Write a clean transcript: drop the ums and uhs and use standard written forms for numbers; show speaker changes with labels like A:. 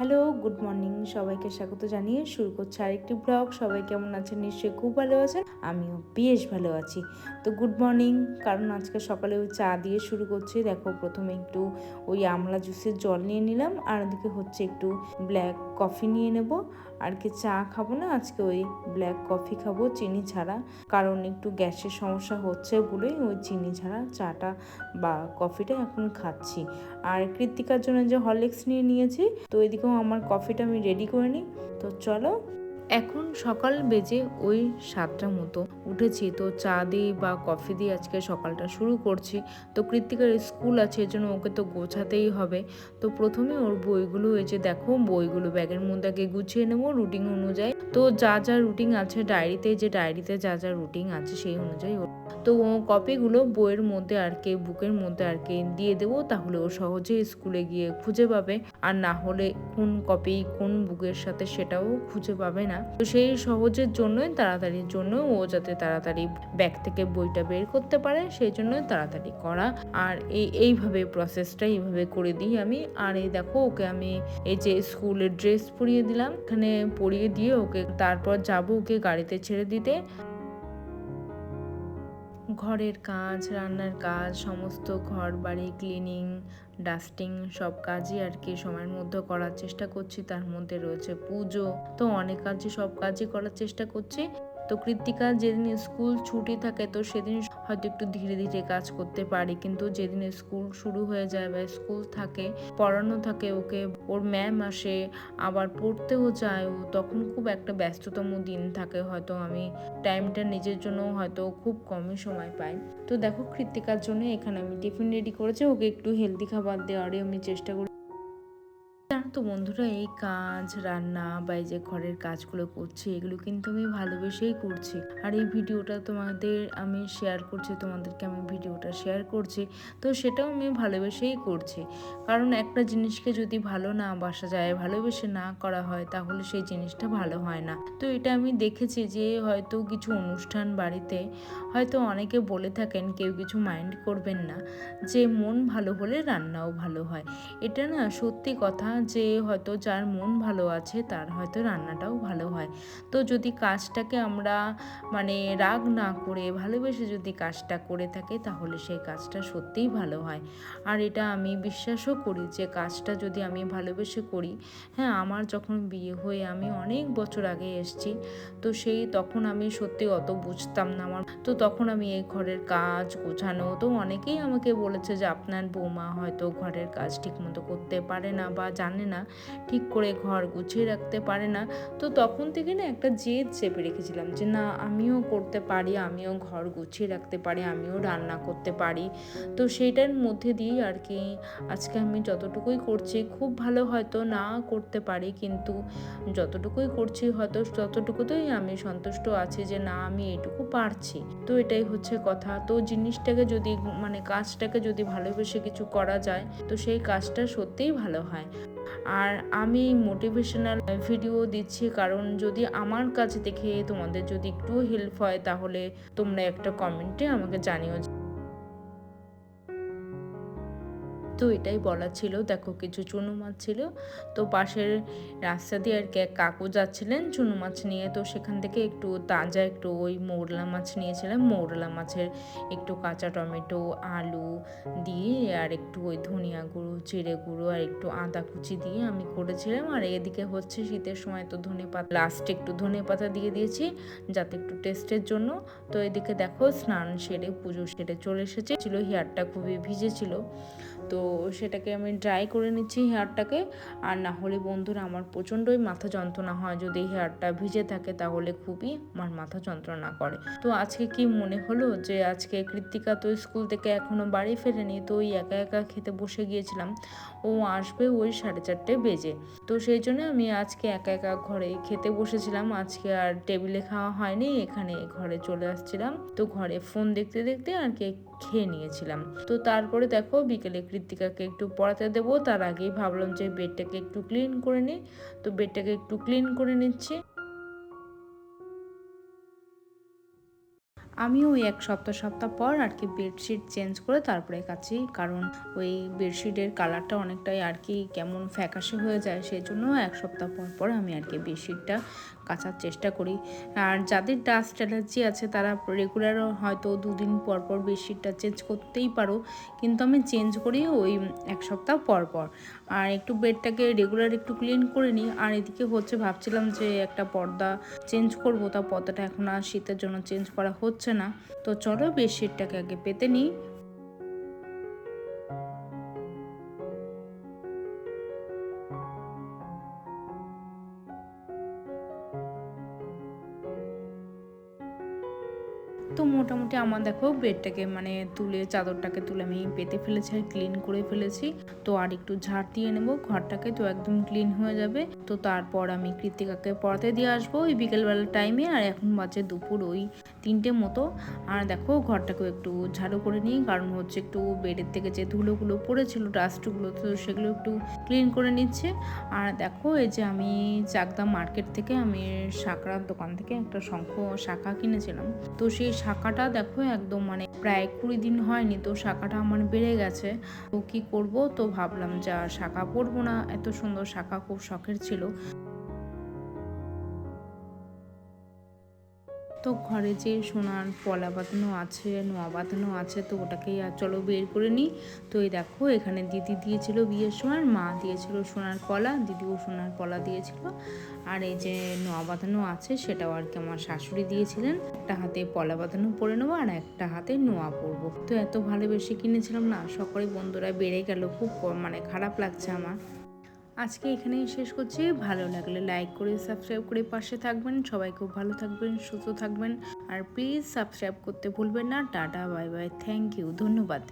A: Hello, good morning. সবাইকে স্বাগত জানিয়ে শুরু করছি আরেকটি ব্লগ। সবাই কেমন আছেন? নিশ্চয়ই খুব ভালো আছেন। আমিও বেশ ভালো আছি। তো গুড মর্নিং, কারণ আজকে সকালে ওই চা দিয়ে শুরু করছি। দেখো, প্রথমে একটু ওই আমলা জুসের জল নিয়ে নিলাম, আর ওদিকে হচ্ছে একটু ব্ল্যাক কফি নিয়ে নেব। আর কি চা খাবো না, আজকে ওই ব্ল্যাক কফি খাবো চিনি ছাড়া, কারণ একটু গ্যাসের সমস্যা হচ্ছে বলেই ওই চিনি ছাড়া চাটা বা কফিটা এখন খাচ্ছি। আর কৃত্তিকার জন্য যে হরলিক্স নিয়ে নিয়েছি, তো এদিকেও আমার কফিটা আমি রেডি করে নিই। তো চলো, এখন সকাল বেজে ওই 7টার মতো উঠেছি। তো চা দিয়ে বা কফি দিয়ে আজকে সকালটা শুরু করছি। তো কৃত্তিকার স্কুল আছে, এর জন্য ওকে তো গোছাতেই হবে। তো প্রথমে ওর বইগুলো, এই যে দেখো বইগুলো ব্যাগের মধ্যে আগে গুছিয়ে নেবো রুটিন অনুযায়ী। তো যা যা রুটিন আছে ডায়েরিতে, যে ডায়েরিতে যা যা রুটিন আছে সেই অনুযায়ী তো কপিগুলো বইয়ের মধ্যে আর কি, বুকের মধ্যে আর কি দিয়ে দেবো, তাহলে ও সহজে স্কুলে গিয়ে খুঁজে পাবে। আর না হলে কোন কপি কোন বুকের সাথে সেটাও খুঁজে পাবে না। তো সেই সহজের জন্যই, তাড়াতাড়ির জন্য ও যাতে তাড়াতাড়ি ব্যাগ থেকে বইটা বের করতে পারে, সেই জন্যই তাড়াতাড়ি করা। আর এইভাবে প্রসেসটা এইভাবে করে দিই আমি। আর এই দেখো, ওকে আমি এই যে স্কুলের ড্রেস পরিয়ে দিলাম, এখানে পরিয়ে দিয়ে ওকে তারপর যাবো ওকে গাড়িতে ছেড়ে দিতে। ঘরের কাজ, রান্নার কাজ, সমস্ত ঘর বাড়ি ক্লিনিং, ডাস্টিং সব কাজই আর কি সময়ের মধ্যে করার চেষ্টা করছি। তার মধ্যে রয়েছে পুজো, তো অনেক কাজই, সব কাজই করার চেষ্টা করছি। তো কৃত্তিকা যেদিন স্কুল ছুটি থাকে, তো সেদিন হয়তো একটু ধীরে ধীরে কাজ করতে পারি, কিন্তু যেদিন স্কুল শুরু হয়ে যায় বা স্কুল থাকে, পড়ানো থাকে ওকে, ওর ম্যাম আসে, আবার পড়তেও যায় ও, তখন খুব একটা ব্যস্ততম দিন থাকে। হয়তো আমি টাইমটা নিজের জন্য হয়তো খুব কমই সময় পাই। তো দেখো, কৃত্তিকার জন্য এখানে আমি টিফিন রেডি করেছি, ওকে একটু হেলদি খাবার দেওয়ারই আমি চেষ্টা করি। জানো তো বন্ধুরা, এই কাজ রান্না বা এই যে ঘরের কাজগুলো করছি, এগুলো কিন্তু আমি ভালোবেসেই করছি। আর এই ভিডিওটা তোমাদের আমি শেয়ার করছি, তোমাদেরকে আমি ভিডিওটা শেয়ার করছি, তো সেটাও আমি ভালোবেসেই করছি। কারণ একটা জিনিসকে যদি ভালো না বাসা যায়, ভালোবেসে না করা হয়, তাহলে সেই জিনিসটা ভালো হয় না। তো এটা আমি দেখেছি যে হয়তো কিছু অনুষ্ঠান বাড়িতে হয়তো অনেকে বলে থাকেন, কেউ কিছু মাইন্ড করবেন না, যে মন ভালো হলে রান্নাও ভালো হয়। এটা না সত্যি কথা, যে হয়তো যার মন ভালো আছে তার হয়তো রান্নাটাও ভালো হয়। তো যদি কাজটাকে আমরা মানে রাগ না করে ভালোবেসে যদি কাজটা করে থাকি, তাহলে সেই কাজটা সত্যিই ভালো হয়। আর এটা আমি বিশ্বাসও করি যে কাজটা যদি আমি ভালোবেসে করি। হ্যাঁ, আমার যখন বিয়ে হয়ে আমি অনেক বছর আগে এসেছি, তো সেই তখন আমি সত্যি অত বুঝতাম না। তো তখন আমি এই ঘরের কাজ গোছানো, তো অনেকেই আমাকে বলেছে যে আপনার বৌমা হয়তো ঘরের কাজ ঠিকমতো করতে পারে না বা জানে না, ঠিক করে ঘর গুছিয়ে রাখতে পারে না। তো তখন থেকে না একটা জেদ চেপে রেখেছিলাম যে না, আমিও করতে পারি, আমিও ঘর গুছিয়ে রাখতে পারি, আমিও রান্না করতে পারি। তো সেইটার মধ্যে দিয়েই আর কি আজকে আমি যতটুকুই করছি, খুব ভালো হয়তো না করতে পারি, কিন্তু যতটুকুই করছি হয়তো ততটুকুতেই আমি সন্তুষ্ট আছি যে না, আমি এইটুকু পারছি। তো এটাই হচ্ছে কথা। তো জিনিসটাকে যদি মানে কাজটাকে যদি ভালোবেসে কিছু করা যায়, তো সেই কাজটা সত্যিই ভালো হয়। আর আমি মোটিভেশনাল ভিডিও দিচ্ছি, কারণ যদি আমার কাজ দেখে তোমাদের যদি একটু হেল্প হয়, তাহলে তোমরা একটা কমেন্টে আমাকে জানিও। তো এটাই বলার ছিল। দেখো, কিছু চুনো মাছ ছিল, তো পাশের রাস্তা দিয়ে আর কি এক কাকু যাচ্ছিলেন চুনো মাছ নিয়ে, তো সেখান থেকে একটু তাজা একটু ওই মৌরলা মাছ নিয়েছিলাম। মৌরলা মাছের একটু কাঁচা টমেটো, আলু দিয়ে আর একটু ওই ধনিয়া গুঁড়ো, জিরে গুঁড়ো আর একটু আদা কুচি দিয়ে আমি করেছিলাম। আর এদিকে হচ্ছে শীতের সময় তো ধনেপাতা, লাস্টে একটু ধনেপাতা দিয়ে দিয়েছি যাতে একটু টেস্টের জন্য। তো এদিকে দেখো, স্নান সেরে পুজো সেরে চলে এসেছে। হেয়ারটা খুবই ভিজে ছিল, তো সেটাকে আমি ড্রাই করে নিচ্ছি হেয়ারটাকে। আর না হলে বন্ধুরা, আমার প্রচণ্ডই মাথা যন্ত্রণা হয় যদি হেয়ারটা ভিজে থাকে, তাহলে খুবই আমার মাথা যন্ত্রণা করে। তো আজকে কি মনে হলো যে আজকে কৃত্তিকা তো স্কুল থেকে এখনো বাড়ি ফেরেনি, তো ওই একা একা খেতে বসে গিয়েছিলাম। ও আসবে ওই 4:30 বেজে, তো সেই জন্য আমি আজকে একা একা ঘরে খেতে বসেছিলাম। আজকে আর টেবিলে খাওয়া হয়নি, এখানে ঘরে চলে আসছিলাম, তো ঘরে ফোন দেখতে দেখতে আর কি খেয়ে নিয়েছিলাম। তো তারপরে দেখো, বিকেলে কৃত্তিকাকে একটু পড়াতে দেবো, তার আগেই ভাবলাম যে বেডটাকে একটু ক্লিন করে নিই। তো বেডটাকে একটু ক্লিন করে নিচ্ছি। আমি ওই ১ সপ্তাহ পর আর কি বেডশিট চেঞ্জ করে তারপরে কাচি, কারণ ওই বেডশিটের কালারটা অনেকটাই আর কি কেমন ফ্যাকাশে হয়ে যায়, সেই জন্য ১ সপ্তাহ পর আমি আর কি বেডশিটটা কাচার চেষ্টা করি। আর যাদের ডাস্ট অ্যালার্জি আছে তারা রেগুলার হয়তো ২ দিন পর বেডশিটটা চেঞ্জ করতেই পারো, কিন্তু আমি চেঞ্জ করি ওই ১ সপ্তাহ পর। আর একটু বেডটাকে রেগুলার একটু ক্লিন করে নিই। আর এদিকে হচ্ছে ভাবছিলাম যে একটা পর্দা চেঞ্জ করব, তা পর্দাটা এখন আর শীতের জন্য চেঞ্জ করা হচ্ছে না। তো চলো বেডশিটটাকে আগে পেতে নিই। তো মোটামুটি আমার দেখো বেডটাকে মানে তুলে চাদরটাকে তুলে আমি পেতে ফেলেছি আর ক্লিন করে ফেলেছি। তো আর একটু ঝাড় দিয়ে নেবো ঘরটাকে, তো একদম ক্লিন হয়ে যাবে। তো তারপর আমি কৃতিকাকে পড়াতে দিয়ে আসবো ওই বিকেলবেলার টাইমে। আর এখন বাজে দুপুর ওই ৩টে মতো। আর দেখো ঘরটাকেও একটু ঝাড়ু করে নিই, কারণ হচ্ছে একটু বেডের থেকে যে ধুলোগুলো পড়েছিল ডাস্টগুলো, তো সেগুলো একটু ক্লিন করে নিচ্ছে। আর দেখো এই যে আমি চাকদা মার্কেট থেকে আমি শাঁকড়ার দোকান থেকে একটা শঙ্খ শাঁখা কিনেছিলাম। তো সেই শাঁখাটা দেখো একদম মানে প্রায় ২০ দিন হয়নি, তো শাঁখাটা আমার বেড়ে গেছে। তো কি করব, তো ভাবলাম যে আর শাঁখা পরবো না, এত সুন্দর শাঁখা খুব শখের ছিল। তো ঘরে যে সোনার পলা বাঁধানো আছে, নোয়া বাঁধানো আছে, তো ওটাকেই আর চলো বের করে নিই। তো এই দেখো এখানে দিদি দিয়েছিল বিয়ের সময়, মা দিয়েছিল সোনার পলা, দিদিও সোনার পলা দিয়েছিল। আর এই যে নোয়া বাঁধানো আছে সেটাও আর কি আমার শাশুড়ি দিয়েছিলেন। একটা হাতে পলা বাঁধানো পরে নেবো আর একটা হাতে নোয়া পরবো। তো এত ভালোবেসে কিনেছিলাম না, সকলে বন্ধুরা বেড়ে গেল, খুব মানে খারাপ লাগছে আমার। আজকে এখানেই শেষ করছি। ভালো লাগলে লাইক করে সাবস্ক্রাইব করে পাশে থাকবেন। সবাই খুব ভালো থাকবেন, সুস্থ থাকবেন। আর প্লিজ সাবস্ক্রাইব করতে ভুলবেন না। Tata, bye bye, thank you, ধন্যবাদ।